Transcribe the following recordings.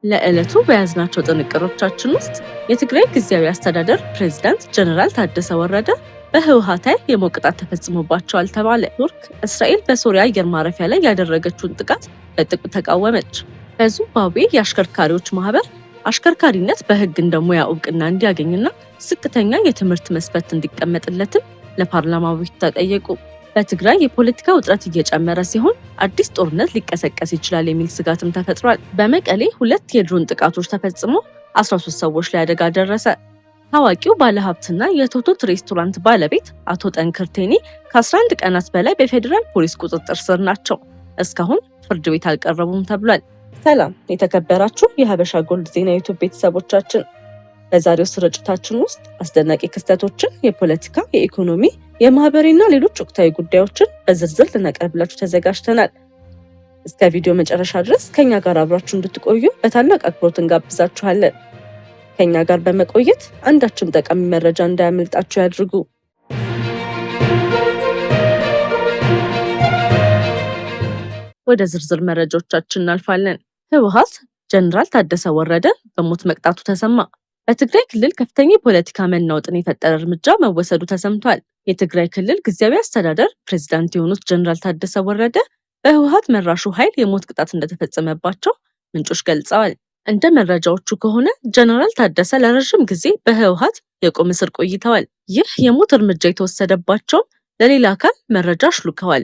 ለዕለቱ በያዝናቸው ጥንቅሮቻችን ውስጥ የትግራይ ጊዜያዊ አስተዳደር ፕሬዝዳንት ጀነራል ታደሰ ወረደ በህወሓት ኃይል የሞት ቅጣት ተፈጽሞባቸዋል ተባለ። ቱርክ እስራኤል በሶሪያ አየር ማረፊያ ላይ ያደረገችውን ጥቃት በጥብቅ ተቃወመች። በዚምባብዌ የአሽከርካሪዎች ማህበር አሽከርካሪነት በህግ እንደሙያ እውቅና እንዲያገኝና ዝቅተኛ የትምህርት መስፈርት እንዲቀመጥለትም ለፓርላማ አቤቱታ ጠየቁ። በትግራይ የፖለቲካ ውጥረት እየጨመረ ሲሆን አዲስ ጦርነት ሊቀሰቀስ ይችላል የሚል ስጋትም ተፈጥሯል። በመቀሌ 2 የድሮን ጥቃቶች ተፈጽሞ 13 ሰዎች ላይ አደጋ ደረሰ። ታዋቂው ባለሀብትና የቶቶት ሬስቶራንት ባለቤት አቶ ጠንክር ቴኒ ከ11 ቀናት በላይ በፌዴራል ፖሊስ ቁጥጥር ስር ናቸው። እስካሁን ፍርድ ቤት አልቀረቡም ተብሏል። ሰላም የተከበራችሁ የሀበሻ ጎልድ ዜና ዩቲዩብ ቤተሰቦቻችን፣ በዛሬው ስርጭታችን ውስጥ አስደናቂ ክስተቶችን፣ የፖለቲካ፣ የኢኮኖሚ፣ የማህበራዊና ሌሎች ወቅታዊ ጉዳዮችን በዝርዝር ልናቀርብላችሁ ተዘጋጅተናል። እስከ ቪዲዮ መጨረሻ ድረስ ከኛ ጋር አብራችሁ እንድትቆዩ በታላቅ አክብሮት እንጋብዛችኋለን። ከኛ ጋር በመቆየት አንዳችም ጠቃሚ መረጃ እንዳያመልጣችሁ ያድርጉ። ወደ ዝርዝር መረጃዎቻችን እናልፋለን። ህወሓት ጀነራል ታደሰ ወረደ በሞት መቅጣቱ ተሰማ። በትግራይ ክልል ከፍተኛ የፖለቲካ መናወጥን የፈጠረ እርምጃ መወሰዱ ተሰምቷል። የትግራይ ክልል ጊዜያዊ አስተዳደር ፕሬዝዳንት የሆኑት ጀነራል ታደሰ ወረደ በህወሓት መራሹ ኃይል የሞት ቅጣት እንደተፈጸመባቸው ምንጮች ገልጸዋል። እንደ መረጃዎቹ ከሆነ ጀነራል ታደሰ ለረጅም ጊዜ በህወሓት የቁም እስር ቆይተዋል። ይህ የሞት እርምጃ የተወሰደባቸው ለሌላ አካል መረጃ አሽሉከዋል፣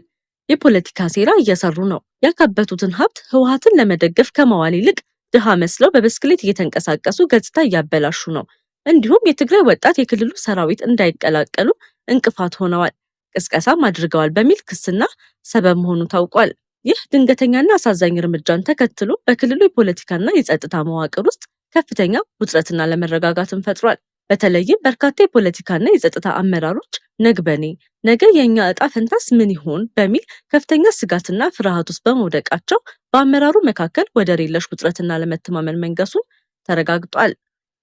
የፖለቲካ ሴራ እየሰሩ ነው፣ ያካበቱትን ሀብት ህወሓትን ለመደገፍ ከመዋል ይልቅ ድሃ መስለው በብስክሌት እየተንቀሳቀሱ ገጽታ እያበላሹ ነው፣ እንዲሁም የትግራይ ወጣት የክልሉ ሰራዊት እንዳይቀላቀሉ እንቅፋት ሆነዋል፣ ቅስቀሳም አድርገዋል በሚል ክስና ሰበብ መሆኑ ታውቋል። ይህ ድንገተኛና አሳዛኝ እርምጃን ተከትሎ በክልሉ የፖለቲካና የጸጥታ መዋቅር ውስጥ ከፍተኛ ውጥረትና ለመረጋጋትን ፈጥሯል። በተለይም በርካታ የፖለቲካና የጸጥታ አመራሮች ነግበኔ ነገ የኛ ዕጣ ፈንታስ ምን ይሆን በሚል ከፍተኛ ስጋትና ፍርሃት ውስጥ በመውደቃቸው በአመራሩ መካከል ወደር የለሽ ውጥረትና ለመተማመን መንገሱን ተረጋግጧል።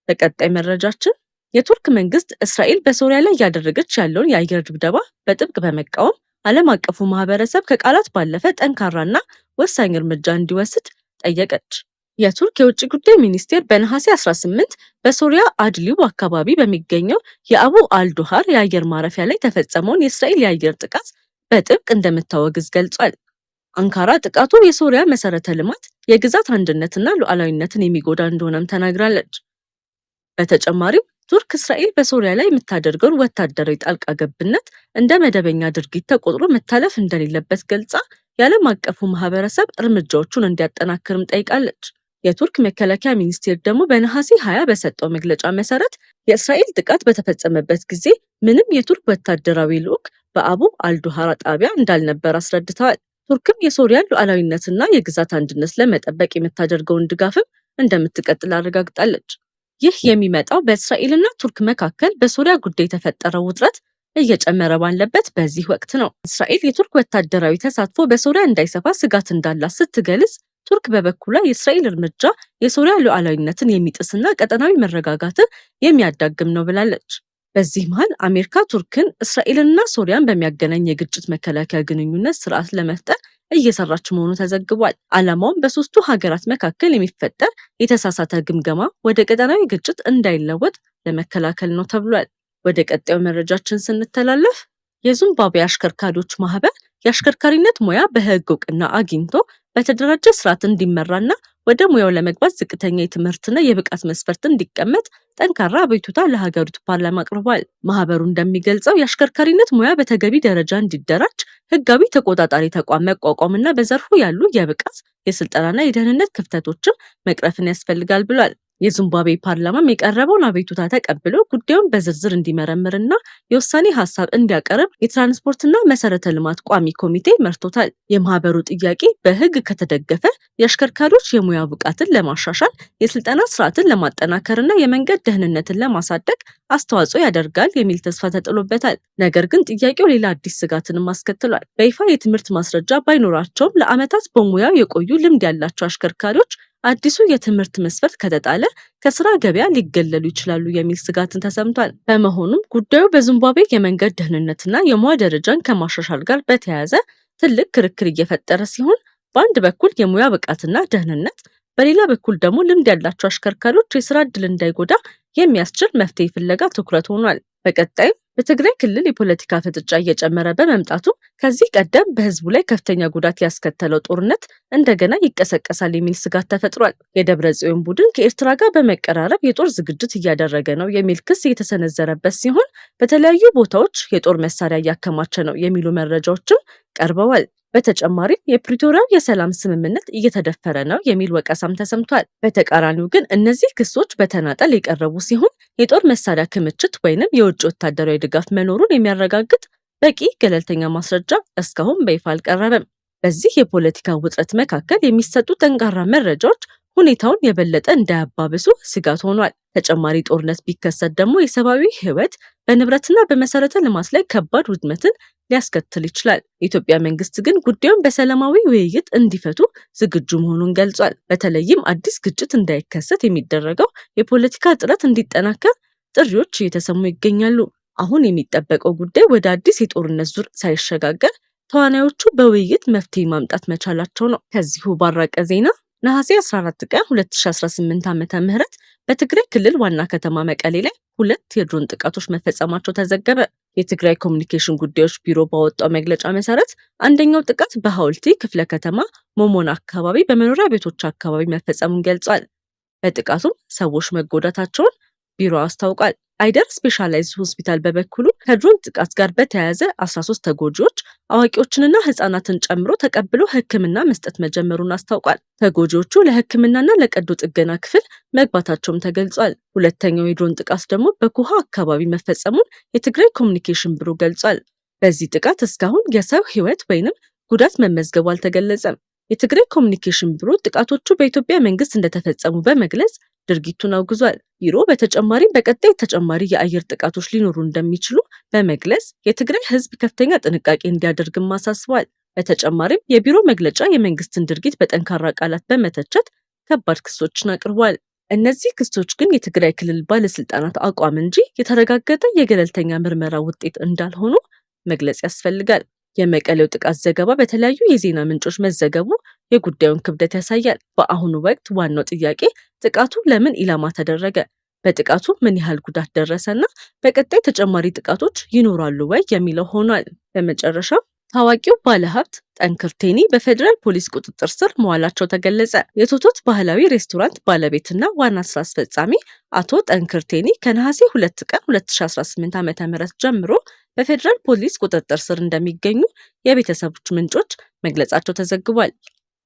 በቀጣይ መረጃችን የቱርክ መንግስት እስራኤል በሶሪያ ላይ እያደረገች ያለውን የአየር ድብደባ በጥብቅ በመቃወም ዓለም አቀፉ ማህበረሰብ ከቃላት ባለፈ ጠንካራና ወሳኝ እርምጃ እንዲወስድ ጠየቀች። የቱርክ የውጭ ጉዳይ ሚኒስቴር በነሐሴ 18 በሶሪያ አድሊብ አካባቢ በሚገኘው የአቡ አልዱሃር የአየር ማረፊያ ላይ ተፈጸመውን የእስራኤል የአየር ጥቃት በጥብቅ እንደምታወግዝ ገልጿል። አንካራ ጥቃቱ የሶሪያ መሰረተ ልማት፣ የግዛት አንድነትና ሉዓላዊነትን የሚጎዳ እንደሆነም ተናግራለች። በተጨማሪም ቱርክ እስራኤል በሶሪያ ላይ የምታደርገውን ወታደራዊ ጣልቃ ገብነት እንደ መደበኛ ድርጊት ተቆጥሮ መታለፍ እንደሌለበት ገልጻ የዓለም አቀፉ ማህበረሰብ እርምጃዎቹን እንዲያጠናክርም ጠይቃለች። የቱርክ መከላከያ ሚኒስቴር ደግሞ በነሐሴ 20 በሰጠው መግለጫ መሰረት የእስራኤል ጥቃት በተፈጸመበት ጊዜ ምንም የቱርክ ወታደራዊ ልዑክ በአቡ አልዱሃራ ጣቢያ እንዳልነበር አስረድተዋል። ቱርክም የሶሪያን ሉዓላዊነትና የግዛት አንድነት ለመጠበቅ የምታደርገውን ድጋፍም እንደምትቀጥል አረጋግጣለች። ይህ የሚመጣው በእስራኤልና ቱርክ መካከል በሶሪያ ጉዳይ የተፈጠረው ውጥረት እየጨመረ ባለበት በዚህ ወቅት ነው። እስራኤል የቱርክ ወታደራዊ ተሳትፎ በሶሪያ እንዳይሰፋ ስጋት እንዳላት ስትገልጽ፣ ቱርክ በበኩሏ የእስራኤል እርምጃ የሶሪያ ሉዓላዊነትን የሚጥስና ቀጠናዊ መረጋጋትን የሚያዳግም ነው ብላለች። በዚህ መሃል አሜሪካ ቱርክን እስራኤልና ሶሪያን በሚያገናኝ የግጭት መከላከያ ግንኙነት ስርዓት ለመፍጠር እየሰራች መሆኑ ተዘግቧል። ዓላማውም በሶስቱ ሀገራት መካከል የሚፈጠር የተሳሳተ ግምገማ ወደ ቀጠናዊ ግጭት እንዳይለወጥ ለመከላከል ነው ተብሏል። ወደ ቀጣዩ መረጃችን ስንተላለፍ የዚምባብዌ አሽከርካሪዎች ማህበር የአሽከርካሪነት ሙያ በህግ እውቅና አግኝቶ በተደራጀ ስርዓት እንዲመራና ወደ ሙያው ለመግባት ዝቅተኛ የትምህርትና የብቃት መስፈርት እንዲቀመጥ ጠንካራ አቤቱታ ለሀገሪቱ ፓርላማ አቅርቧል። ማህበሩ እንደሚገልጸው የአሽከርካሪነት ሙያ በተገቢ ደረጃ እንዲደራጅ ህጋዊ ተቆጣጣሪ ተቋም መቋቋምና በዘርፉ ያሉ የብቃት የስልጠናና የደህንነት ክፍተቶችን መቅረፍን ያስፈልጋል ብሏል። የዚምባብዌ ፓርላማም የቀረበውን አቤቱታ ተቀብሎ ጉዳዩን በዝርዝር እንዲመረምርና የውሳኔ ሀሳብ እንዲያቀርብ የትራንስፖርትና መሰረተ ልማት ቋሚ ኮሚቴ መርቶታል። የማህበሩ ጥያቄ በህግ ከተደገፈ የአሽከርካሪዎች የሙያ ብቃትን ለማሻሻል፣ የስልጠና ስርዓትን ለማጠናከርና የመንገድ ደህንነትን ለማሳደግ አስተዋጽኦ ያደርጋል የሚል ተስፋ ተጥሎበታል። ነገር ግን ጥያቄው ሌላ አዲስ ስጋትንም አስከትሏል። በይፋ የትምህርት ማስረጃ ባይኖራቸውም ለዓመታት በሙያው የቆዩ ልምድ ያላቸው አሽከርካሪዎች አዲሱ የትምህርት መስፈርት ከተጣለ ከስራ ገበያ ሊገለሉ ይችላሉ የሚል ስጋትን ተሰምቷል። በመሆኑም ጉዳዩ በዚምባብዌ የመንገድ ደህንነትና የሙያ ደረጃን ከማሻሻል ጋር በተያያዘ ትልቅ ክርክር እየፈጠረ ሲሆን፣ በአንድ በኩል የሙያ ብቃትና ደህንነት፣ በሌላ በኩል ደግሞ ልምድ ያላቸው አሽከርካሪዎች የስራ ዕድል እንዳይጎዳ የሚያስችል መፍትሄ ፍለጋ ትኩረት ሆኗል። በቀጣይም በትግራይ ክልል የፖለቲካ ፍጥጫ እየጨመረ በመምጣቱ ከዚህ ቀደም በህዝቡ ላይ ከፍተኛ ጉዳት ያስከተለው ጦርነት እንደገና ይቀሰቀሳል የሚል ስጋት ተፈጥሯል። የደብረጽዮን ቡድን ከኤርትራ ጋር በመቀራረብ የጦር ዝግጅት እያደረገ ነው የሚል ክስ የተሰነዘረበት ሲሆን በተለያዩ ቦታዎች የጦር መሳሪያ እያከማቸ ነው የሚሉ መረጃዎችም ቀርበዋል። በተጨማሪም የፕሪቶሪያው የሰላም ስምምነት እየተደፈረ ነው የሚል ወቀሳም ተሰምቷል። በተቃራኒው ግን እነዚህ ክሶች በተናጠል የቀረቡ ሲሆን የጦር መሳሪያ ክምችት ወይንም የውጭ ወታደራዊ ድጋፍ መኖሩን የሚያረጋግጥ በቂ ገለልተኛ ማስረጃ እስካሁን በይፋ አልቀረበም። በዚህ የፖለቲካ ውጥረት መካከል የሚሰጡ ጠንካራ መረጃዎች ሁኔታውን የበለጠ እንዳያባብሱ ስጋት ሆኗል። ተጨማሪ ጦርነት ቢከሰት ደግሞ የሰብአዊ ሕይወት በንብረትና በመሰረተ ልማት ላይ ከባድ ውድመትን ሊያስከትል ይችላል። የኢትዮጵያ መንግስት ግን ጉዳዩን በሰላማዊ ውይይት እንዲፈቱ ዝግጁ መሆኑን ገልጿል። በተለይም አዲስ ግጭት እንዳይከሰት የሚደረገው የፖለቲካ ጥረት እንዲጠናከር ጥሪዎች እየተሰሙ ይገኛሉ። አሁን የሚጠበቀው ጉዳይ ወደ አዲስ የጦርነት ዙር ሳይሸጋገር ተዋናዮቹ በውይይት መፍትሄ ማምጣት መቻላቸው ነው። ከዚሁ ባራቀ ዜና ነሐሴ 14 ቀን 2018 ዓ.ም በትግራይ ክልል ዋና ከተማ መቀሌ ላይ 2 የድሮን ጥቃቶች መፈጸማቸው ተዘገበ። የትግራይ ኮሚኒኬሽን ጉዳዮች ቢሮ ባወጣው መግለጫ መሰረት አንደኛው ጥቃት በሐውልቲ ክፍለ ከተማ ሞሞና አካባቢ በመኖሪያ ቤቶች አካባቢ መፈጸሙን ገልጿል። በጥቃቱም ሰዎች መጎዳታቸውን ቢሮ አስታውቋል። አይደር ስፔሻላይዝድ ሆስፒታል በበኩሉ ከድሮን ጥቃት ጋር በተያያዘ 13 ተጎጂዎች አዋቂዎችንና ህፃናትን ጨምሮ ተቀብሎ ሕክምና መስጠት መጀመሩን አስታውቋል። ተጎጂዎቹ ለሕክምናና ለቀዶ ጥገና ክፍል መግባታቸውም ተገልጿል። ሁለተኛው የድሮን ጥቃት ደግሞ በኩሃ አካባቢ መፈጸሙን የትግራይ ኮሚኒኬሽን ቢሮ ገልጿል። በዚህ ጥቃት እስካሁን የሰው ህይወት ወይንም ጉዳት መመዝገቡ አልተገለጸም። የትግራይ ኮሚኒኬሽን ቢሮ ጥቃቶቹ በኢትዮጵያ መንግስት እንደተፈጸሙ በመግለጽ ድርጊቱን አውግዟል። ቢሮ በተጨማሪም በቀጣይ ተጨማሪ የአየር ጥቃቶች ሊኖሩ እንደሚችሉ በመግለጽ የትግራይ ህዝብ ከፍተኛ ጥንቃቄ እንዲያደርግም አሳስቧል። በተጨማሪም የቢሮ መግለጫ የመንግስትን ድርጊት በጠንካራ ቃላት በመተቸት ከባድ ክሶችን አቅርቧል። እነዚህ ክሶች ግን የትግራይ ክልል ባለስልጣናት አቋም እንጂ የተረጋገጠ የገለልተኛ ምርመራ ውጤት እንዳልሆኑ መግለጽ ያስፈልጋል። የመቀሌው ጥቃት ዘገባ በተለያዩ የዜና ምንጮች መዘገቡ የጉዳዩን ክብደት ያሳያል። በአሁኑ ወቅት ዋናው ጥያቄ ጥቃቱ ለምን ኢላማ ተደረገ፣ በጥቃቱ ምን ያህል ጉዳት ደረሰና በቀጣይ ተጨማሪ ጥቃቶች ይኖራሉ ወይ የሚለው ሆኗል። በመጨረሻ ታዋቂው ባለሀብት ጠንክር ቴኒ በፌዴራል ፖሊስ ቁጥጥር ስር መዋላቸው ተገለጸ። የቶቶት ባህላዊ ሬስቶራንት ባለቤትና ዋና ስራ አስፈጻሚ አቶ ጠንክር ቴኒ ከነሐሴ 2 ቀን 2018 ዓ.ም ጀምሮ በፌዴራል ፖሊስ ቁጥጥር ስር እንደሚገኙ የቤተሰቦች ምንጮች መግለጻቸው ተዘግቧል።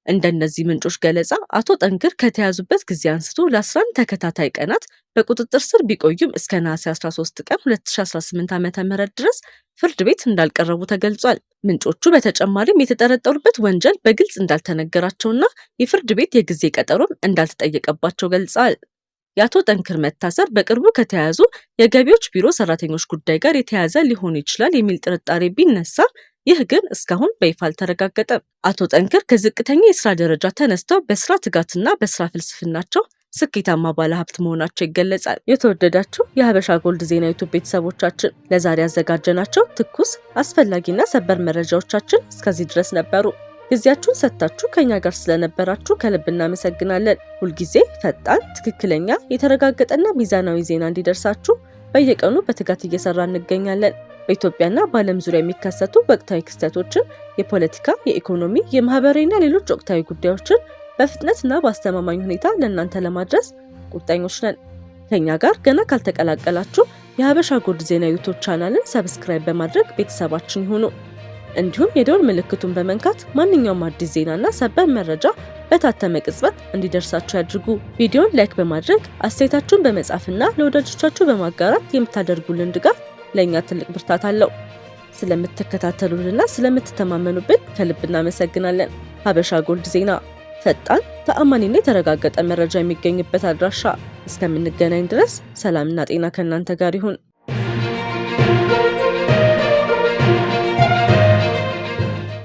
እንደነዚህ ምንጮች ገለጻ አቶ ጠንክር ከተያዙበት ጊዜ አንስቶ ለ11 ተከታታይ ቀናት በቁጥጥር ስር ቢቆዩም እስከ ነሐሴ 13 ቀን 2018 ዓ.ም ድረስ ፍርድ ቤት እንዳልቀረቡ ተገልጿል። ምንጮቹ በተጨማሪም የተጠረጠሩበት ወንጀል በግልጽ እንዳልተነገራቸውና የፍርድ ቤት የጊዜ ቀጠሮም እንዳልተጠየቀባቸው ገልጸዋል። የአቶ ጠንክር መታሰር በቅርቡ ከተያዙ የገቢዎች ቢሮ ሰራተኞች ጉዳይ ጋር የተያያዘ ሊሆን ይችላል የሚል ጥርጣሬ ቢነሳም ይህ ግን እስካሁን በይፋ አልተረጋገጠም። አቶ ጠንክር ከዝቅተኛ የስራ ደረጃ ተነስተው በስራ ትጋትና በስራ ፍልስፍናቸው ስኬታማ ባለሀብት መሆናቸው ይገለጻል። የተወደዳችሁ የሀበሻ ጎልድ ዜና ዩቲዩብ ቤተሰቦቻችን ለዛሬ ያዘጋጀናቸው ትኩስ አስፈላጊና ሰበር መረጃዎቻችን እስከዚህ ድረስ ነበሩ። ጊዜያችሁን ሰጥታችሁ ከኛ ጋር ስለነበራችሁ ከልብ እናመሰግናለን። ሁልጊዜ ፈጣን፣ ትክክለኛ፣ የተረጋገጠና ሚዛናዊ ዜና እንዲደርሳችሁ በየቀኑ በትጋት እየሰራ እንገኛለን። በኢትዮጵያና በዓለም ዙሪያ የሚከሰቱ ወቅታዊ ክስተቶችን፣ የፖለቲካ፣ የኢኮኖሚ፣ የማህበራዊና ሌሎች ወቅታዊ ጉዳዮችን በፍጥነትና በአስተማማኝ ሁኔታ ለእናንተ ለማድረስ ቁርጠኞች ነን። ከኛ ጋር ገና ካልተቀላቀላችሁ የሀበሻ ጎልድ ዜና ዩቲዩብ ቻናልን ሰብስክራይብ በማድረግ ቤተሰባችን ይሁኑ። እንዲሁም የደወል ምልክቱን በመንካት ማንኛውም አዲስ ዜናና ሰበር መረጃ በታተመ ቅጽበት እንዲደርሳችሁ ያድርጉ። ቪዲዮን ላይክ በማድረግ አስተያየታችሁን በመጻፍና ለወዳጆቻችሁ በማጋራት የምታደርጉልን ድጋፍ ለእኛ ትልቅ ብርታት አለው። ስለምትከታተሉንና ስለምትተማመኑብን ከልብ እናመሰግናለን። ሀበሻ ጎልድ ዜና፣ ፈጣን፣ ተአማኒና የተረጋገጠ መረጃ የሚገኝበት አድራሻ። እስከምንገናኝ ድረስ ሰላምና ጤና ከእናንተ ጋር ይሁን።